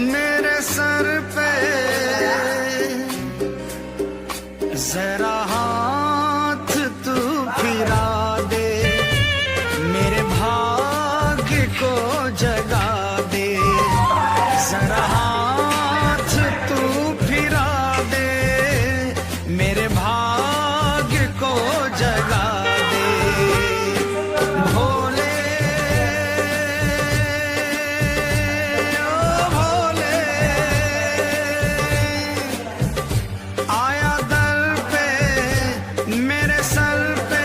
मेरे सर पे जरा हाथ तू फिरा दे, मेरे भाग्य को जगा दे। जरा हाथ तू फिरा दे, मेरे भाग्य को जगा दे। भोले ओ भोले, आया दर पे मेरे सर पे।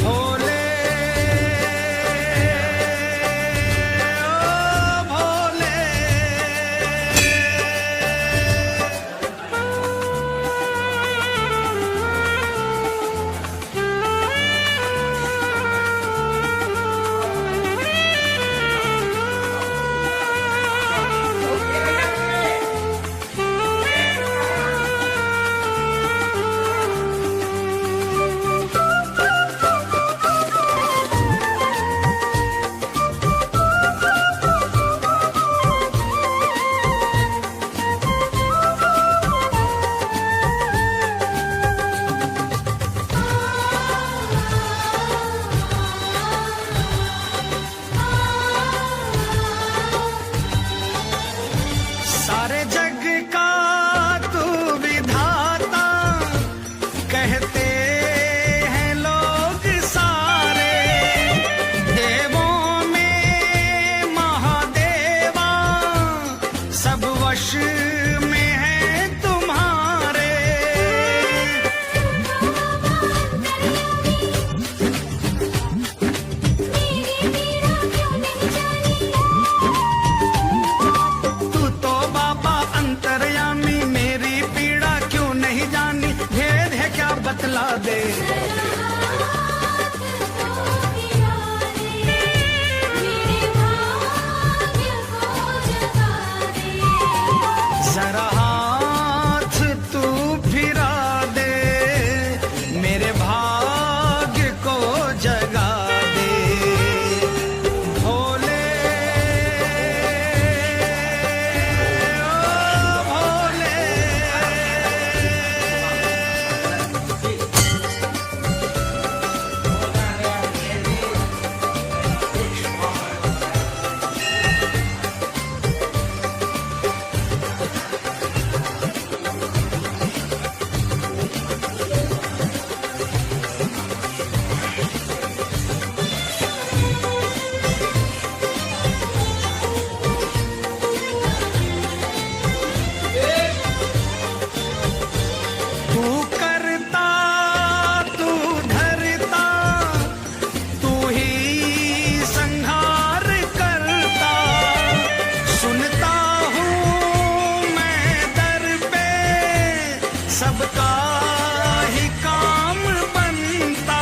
भोले ओ भोले, सारे जग का तू विधाता, कहते हैं लोग सारे। देवों में महादेवा, सब वश में है तुम्हारे। तू तो बाबा अंतर्यामी, मेरी पीड़ा क्यों नहीं जानी? भेद है क्या बतला दे। जरा हाथ तू फिरा दे, मेरे भाग्य को जगा दे। भोले ओ भोले, तू करता तू धरता, तू ही संहार करता। सुनता हूँ मैं दर पे, सबका ही काम बनता।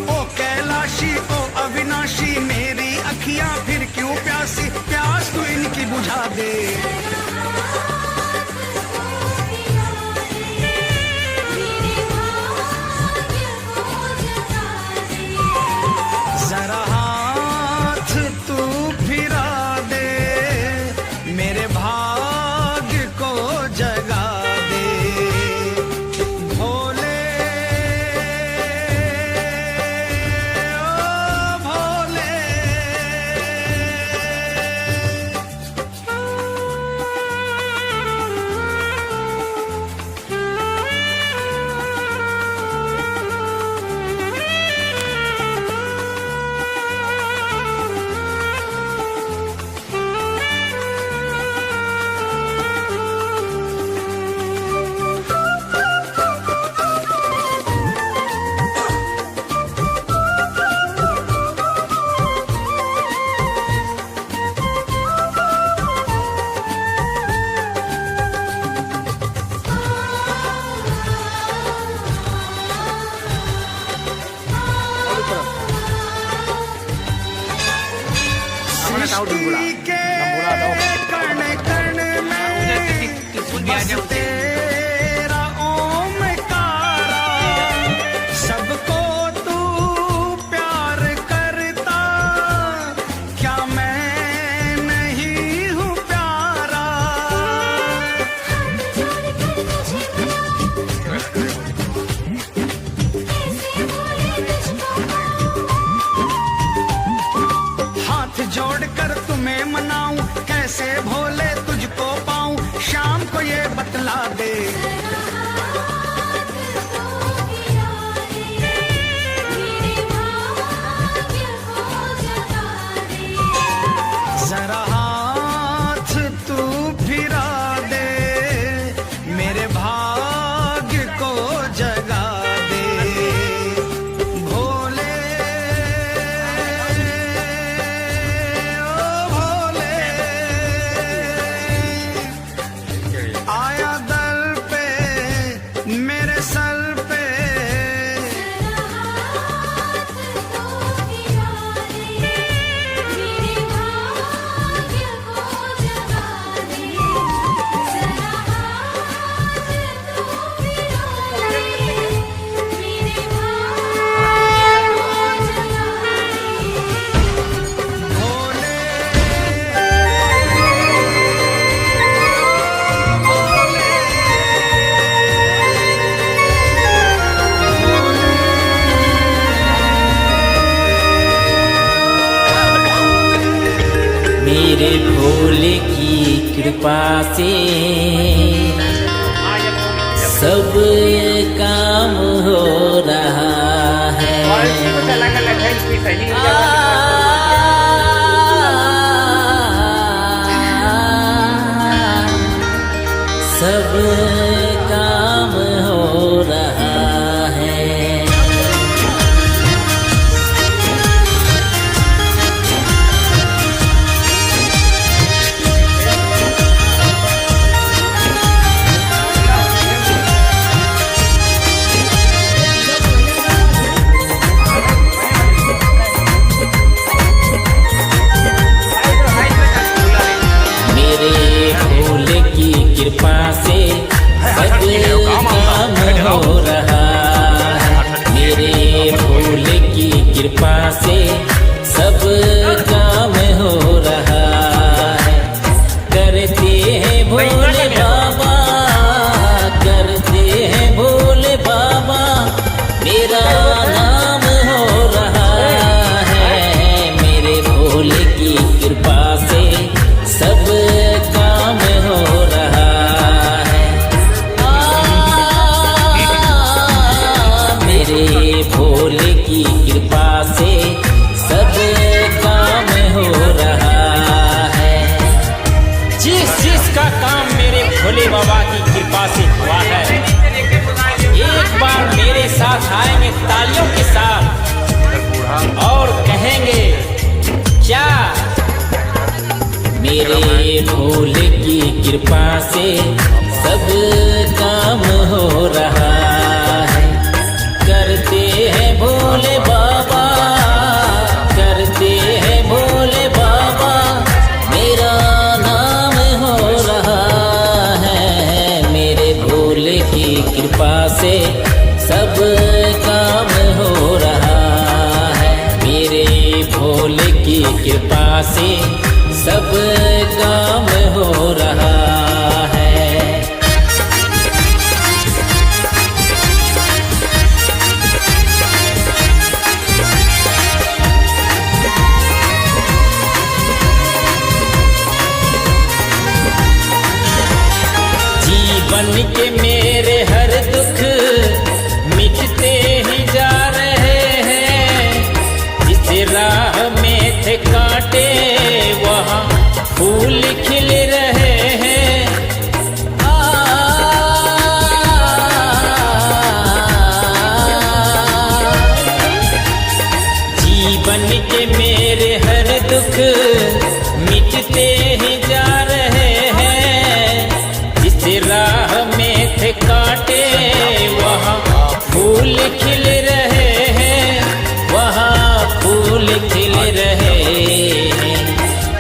ओ कैलाशी ओ अविनाशी, मेरी अखियां फिर क्यों प्यासी? प्यास तू इनकी बुझा दे। जरा हाथ तू फिरा दे, मेरे भाग्य को जगा दे। भोले ओ भोले, सृष्टि के कण कण में बस तेरा ओमकारा, सबको तू प्यार करता, क्या मैं नहीं हूँ प्यारा। हाथ जोड़कर तुम्हें मनाऊं, कैसे भोले तुझको पाऊं, शाम को ये बतला दे। जरा हाथ तू फिरा दे, मेरे भाग्य को जगा दे। भोले ओ भोले, आया दर पे मेरे सर पे, मेरे भोले की कृपा से सब काम हो रहा है। सब काम हो रहा है। कृपा से सब काम हो रहा है। मेरे भोले की कृपा से सब काम हो रहा है। करते हैं भोले बाबा, करते हैं भोले बाबा, मेरा नाम हो रहा है। मेरे भोले की कृपा से सब काम हो रहा है। मेरे भोले की कृपा से सब काम हो रहा है। जिस जिस का काम मेरे भोले बाबा की कृपा से हुआ है, एक बार मेरे साथ आएंगे तालियों के साथ और कहेंगे क्या? मेरे भोले की कृपा से सब काम हो रहा है। करते हैं भोले बाबा, करते हैं भोले बाबा, मेरा नाम हो रहा है। मेरे भोले की कृपा से सब काम हो रहा है। मेरे भोले की कृपा से सब काम हो रहा है। जीवन के मेरे हर दुख मिटते ही जा रहे हैं। जिस राह में थे कांटे वहाँ फूल खिल रहे हैं। जीवन के मेरे हर दुख मिटते ही जा रहे हैं। जिस राह में थे कांटे वहाँ फूल खिल रहे हैं, वहाँ फूल खिल रहे हैं।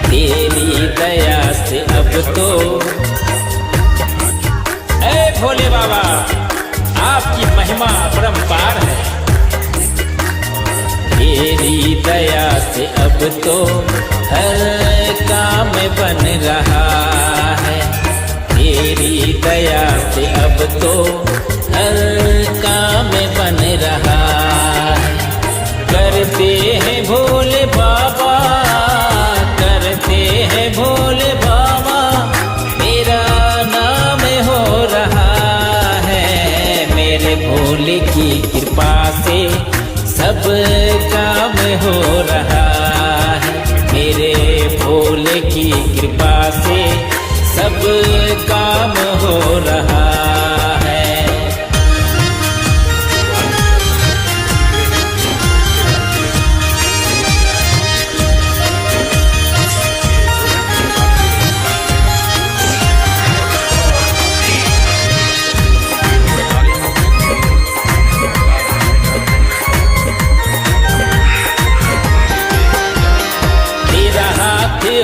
अब तो हर काम बन रहा है। तेरी दया से अब तो हर काम बन रहा है। करते हैं भोले बाबा, करते हैं भोले बाबा, मेरा नाम हो रहा है। मेरे भोले की कृपा से सब काम हो रहा है। मेरे भोले की कृपा से सब काम हो रहा है।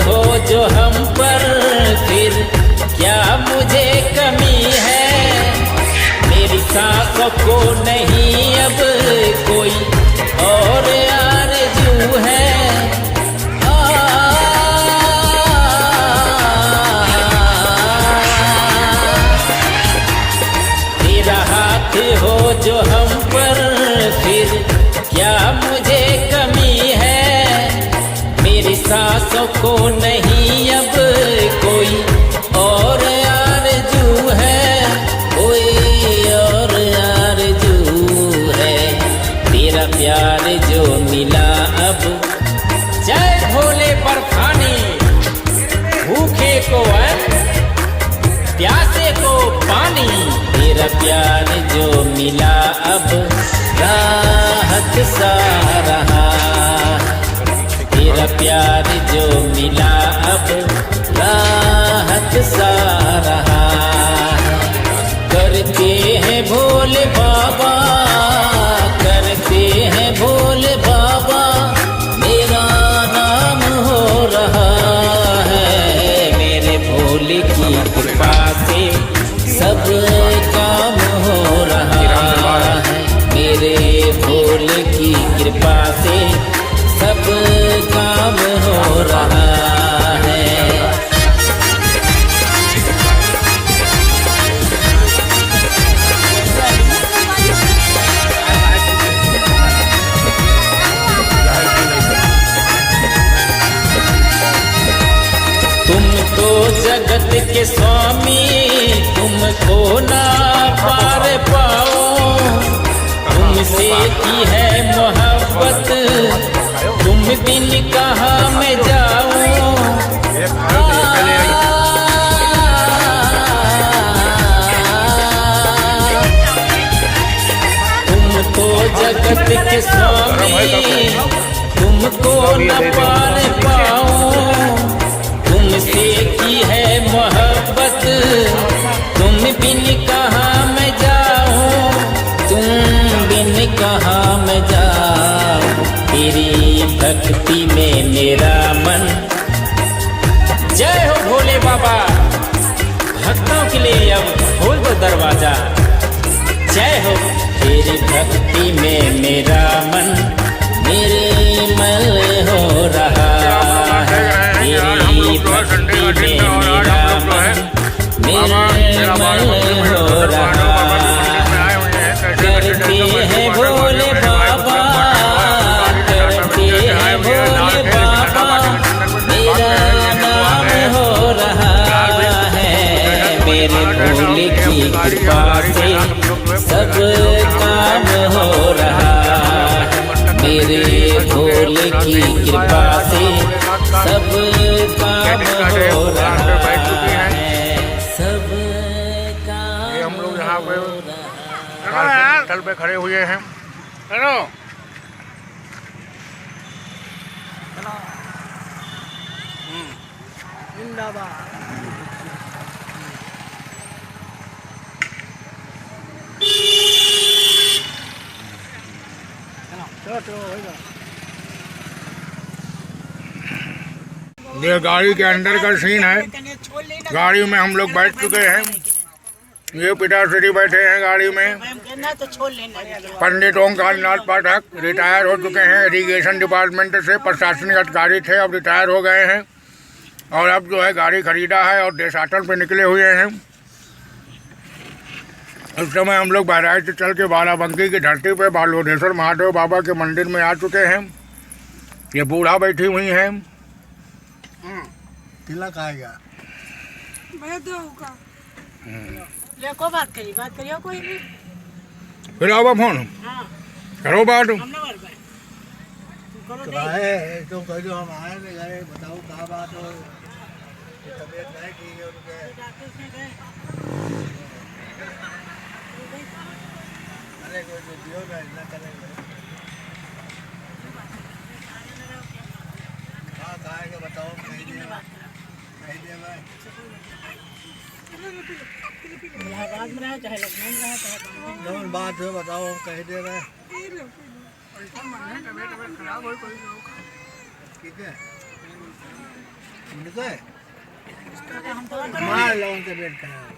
हो जो हम पर, फिर क्या मुझे कमी है। मेरी सांसों को नहीं अब कोई और आरज़ू है। तेरा हाथ हो जो हम पर, फिर क्या मुझे कमी है। मेरी सांसों को नहीं अब कोई और आरज़ू है, कोई और आरज़ू है। तेरा प्यार जो मिला अब, जय भोले बर्फानी, भूखे को अन्न, प्यासे को पानी। तेरा प्यार जो मिला अब राहत सा रहा। तेरा प्यार जो मिला अब राहत सा रहा। करते हैं भोले बाबा, करते हैं भोले बाबा, मेरा नाम हो रहा है। मेरे भोले की कृपा से सब काम हो रहा है। मेरे भोले की कृपा से सब काम हो रहा है। तुम तो जगत के स्वामी, तुमको ना पार पाओ। तुमसे की है मोहब्बत, तुम बिन कहाँ मैं जाऊं। तुम तो जगत के स्वामी, तुमको न पार पाऊं। तुमसे की है मोहब्बत, तुम बिन कहाँ मैं जाऊं। तुम बिन कहाँ मैं जाऊं। तेरी भक्ति में मेरा मन, जय हो भोले बाबा। भक्तों के लिए अब खोल दो दरवाजा, जय हो। तेरी भक्ति में मेरा मन निर्मल हो रहा है। तेरी भक्ति में मेरा मन निर्मल हो रहा है। करते हैं भोले बाबा, करते हैं भोले बाबा, मेरा नाम हो रहा है। मेरे भोले की कृपा से सब काम हो रहा है। मेरे भोले की कृपा से सब काम हो रहा है। सब काम। ये हम लोग यहाँ पे स्थल पे खड़े हुए हैं। चलो जिंदाबाद। ये गाड़ी के अंदर का सीन है। गाड़ी में हम लोग बैठ चुके हैं ये पिताश्री बैठे हैं गाड़ी में। पंडित ओंकार नाथ पाठक रिटायर हो चुके हैं इरिगेशन डिपार्टमेंट से, प्रशासनिक अधिकारी थे, अब रिटायर हो गए हैं और अब जो है गाड़ी खरीदा है और देशाटन पे निकले हुए हैं। उस समय हम लोग बहराइच से चल के बाराबंकी की धरती पे बालोदेश्वर महादेव बाबा के मंदिर में आ चुके हैं। ये बूढ़ा बैठी हुई हैं। तिलक आएगा। को बात करियो कोई भी। फिर आओ फोन करो बात। है तो कह दो हम आए नहीं गए, बताओ क्या बात हो। तबीयत नहीं ठीक है उनके। अरे कोई तो दियो ना, इतना करेंगे। हाँ कहेंगे बताओ, कहीं दे मैं इलाहाबाद में रहे चाहे लखनऊ में रहे चाहे जौन बात है बताओ, कह दे मैं। ठीक है मार लो तबीयत खराब।